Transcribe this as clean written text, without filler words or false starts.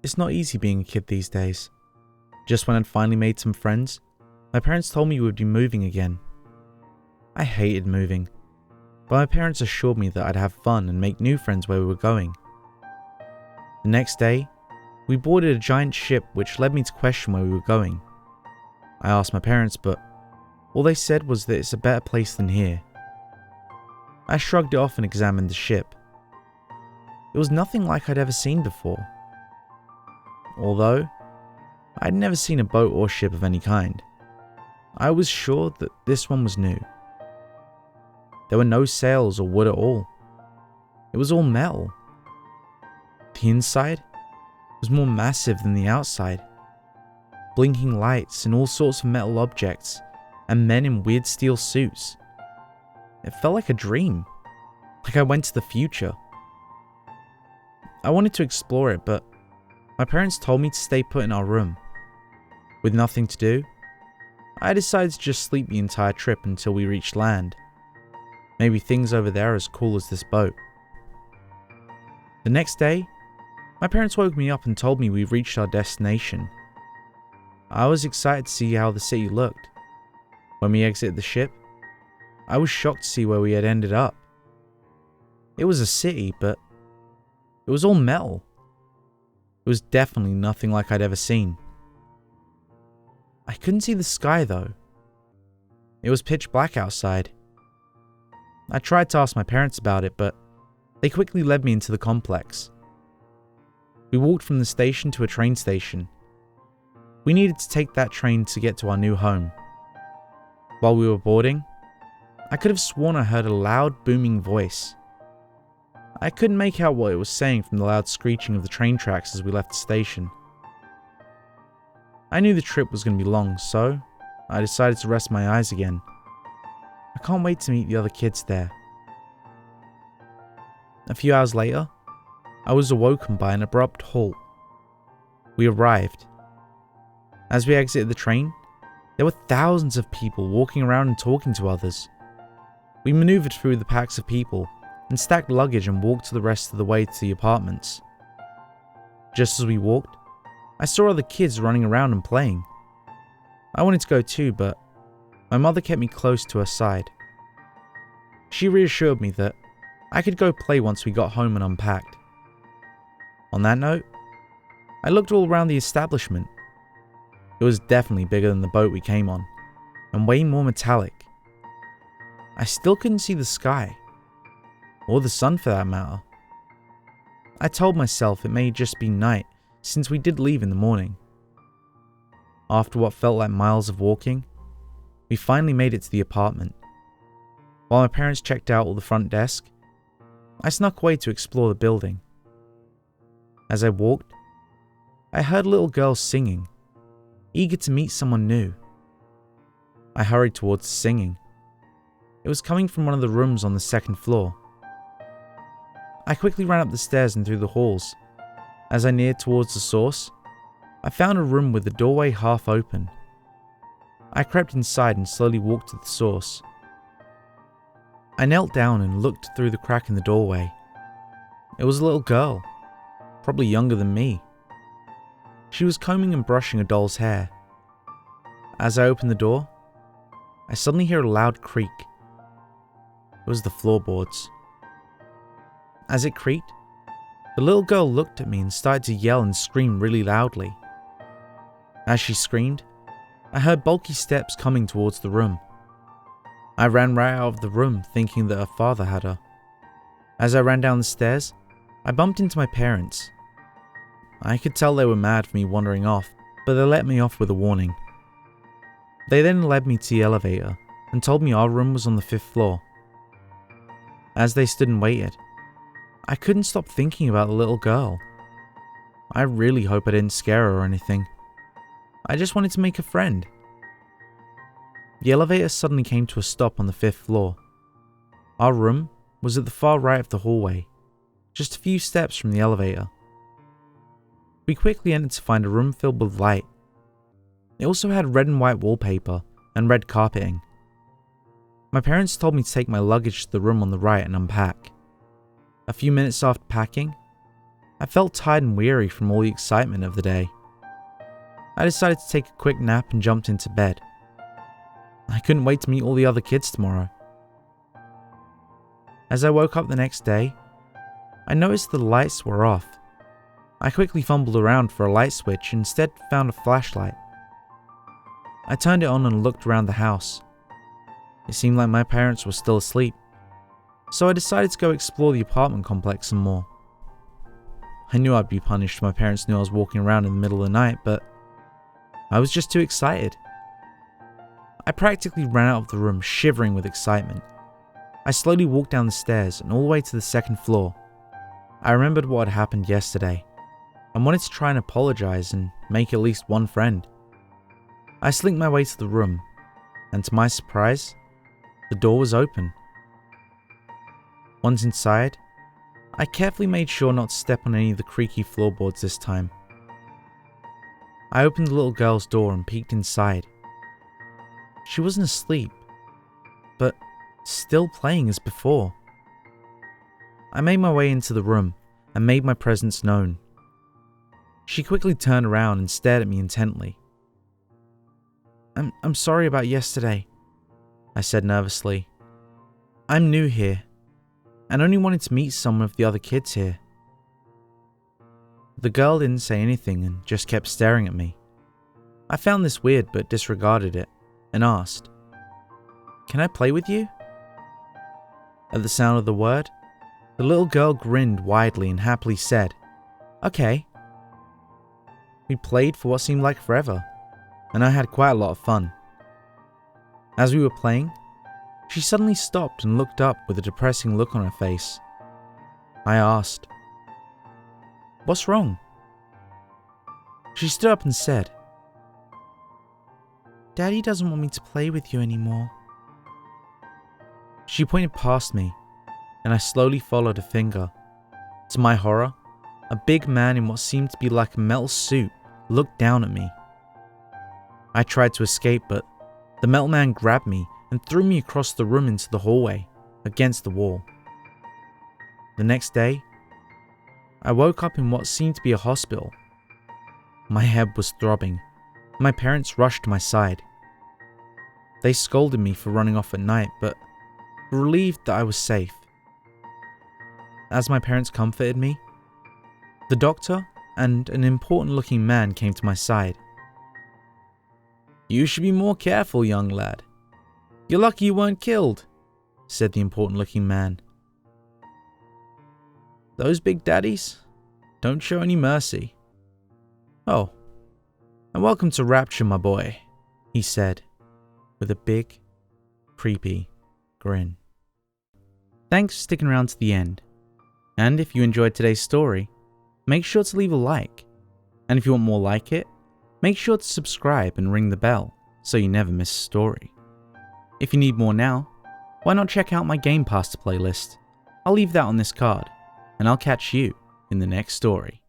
It's not easy being a kid these days. Just when I'd finally made some friends, my parents told me we would be moving again. I hated moving, but my parents assured me that I'd have fun and make new friends where we were going. The next day, we boarded a giant ship which led me to question where we were going. I asked my parents, but all they said was that it's a better place than here. I shrugged it off and examined the ship. It was nothing like I'd ever seen before. Although, I'd never seen a boat or ship of any kind, I was sure that this one was new. There were no sails or wood at all. It was all metal. The inside was more massive than the outside. Blinking lights and all sorts of metal objects, and men in weird steel suits. It felt like a dream, like I went to the future. I wanted to explore it, but my parents told me to stay put in our room. With nothing to do, I decided to just sleep the entire trip until we reached land. Maybe things over there are as cool as this boat. The next day, my parents woke me up and told me we reached our destination. I was excited to see how the city looked. When we exited the ship, I was shocked to see where we had ended up. It was a city, but it was all metal. It was definitely nothing like I'd ever seen. I couldn't see the sky though. It was pitch black outside. I tried to ask my parents about it, but they quickly led me into the complex. We walked from the station to a train station. We needed to take that train to get to our new home. While we were boarding, I could have sworn I heard a loud, booming voice. I couldn't make out what it was saying from the loud screeching of the train tracks as we left the station. I knew the trip was going to be long, so I decided to rest my eyes again. I can't wait to meet the other kids there. A few hours later, I was awoken by an abrupt halt. We arrived. As we exited the train, there were thousands of people walking around and talking to others. We maneuvered through the packs of people and stacked luggage and walked the rest of the way to the apartments. Just as we walked, I saw other kids running around and playing. I wanted to go too, but my mother kept me close to her side. She reassured me that I could go play once we got home and unpacked. On that note, I looked all around the establishment. It was definitely bigger than the boat we came on, and way more metallic. I still couldn't see the sky, or the sun for that matter. I told myself it may just be night, since we did leave in the morning. After what felt like miles of walking, we finally made it to the apartment. While my parents checked out all the front desk, I snuck away to explore the building. As I walked, I heard a little girl singing, eager to meet someone new. I hurried towards the singing. It was coming from one of the rooms on the second floor. I quickly ran up the stairs and through the halls. As I neared towards the source, I found a room with the doorway half open. I crept inside and slowly walked to the source. I knelt down and looked through the crack in the doorway. It was a little girl, probably younger than me. She was combing and brushing a doll's hair. As I opened the door, I suddenly heard a loud creak. It was the floorboards. As it creaked, the little girl looked at me and started to yell and scream really loudly. As she screamed, I heard bulky steps coming towards the room. I ran right out of the room thinking that her father had her. As I ran down the stairs, I bumped into my parents. I could tell they were mad for me wandering off, but they let me off with a warning. They then led me to the elevator and told me our room was on the 5th floor. As they stood and waited, I couldn't stop thinking about the little girl. I really hope I didn't scare her or anything. I just wanted to make a friend. The elevator suddenly came to a stop on the 5th floor. Our room was at the far right of the hallway, just a few steps from the elevator. We quickly entered to find a room filled with light. It also had red and white wallpaper and red carpeting. My parents told me to take my luggage to the room on the right and unpack. A few minutes after packing, I felt tired and weary from all the excitement of the day. I decided to take a quick nap and jumped into bed. I couldn't wait to meet all the other kids tomorrow. As I woke up the next day, I noticed the lights were off. I quickly fumbled around for a light switch and instead found a flashlight. I turned it on and looked around the house. It seemed like my parents were still asleep, so I decided to go explore the apartment complex some more. I knew I'd be punished if my parents knew I was walking around in the middle of the night, but I was just too excited. I practically ran out of the room, shivering with excitement. I slowly walked down the stairs and all the way to the second floor. I remembered what had happened yesterday and wanted to try and apologize and make at least one friend. I slinked my way to the room, and to my surprise, the door was open. Once inside, I carefully made sure not to step on any of the creaky floorboards this time. I opened the little girl's door and peeked inside. She wasn't asleep, but still playing as before. I made my way into the room and made my presence known. She quickly turned around and stared at me intently. I'm sorry about yesterday, I said nervously. I'm new here, and only wanted to meet some of the other kids here. The girl didn't say anything and just kept staring at me. I found this weird but disregarded it and asked, "Can I play with you?" At the sound of the word, the little girl grinned widely and happily said, "Okay." We played for what seemed like forever, and I had quite a lot of fun. As we were playing, she suddenly stopped and looked up with a depressing look on her face. I asked, "What's wrong?" She stood up and said, "Daddy doesn't want me to play with you anymore." She pointed past me, and I slowly followed her finger. To my horror, a big man in what seemed to be like a metal suit looked down at me. I tried to escape, but the metal man grabbed me and threw me across the room into the hallway, against the wall. The next day, I woke up in what seemed to be a hospital. My head was throbbing. My parents rushed to my side. They scolded me for running off at night, but were relieved that I was safe. As my parents comforted me, the doctor and an important-looking man came to my side. "You should be more careful, young lad. You're lucky you weren't killed," said the important-looking man. "Those big daddies don't show any mercy." "Oh, and welcome to Rapture, my boy," he said, with a big, creepy grin. Thanks for sticking around to the end. And if you enjoyed today's story, make sure to leave a like. And if you want more like it, make sure to subscribe and ring the bell so you never miss a story. If you need more now, why not check out my Gamepasta playlist? I'll leave that on this card, and I'll catch you in the next story.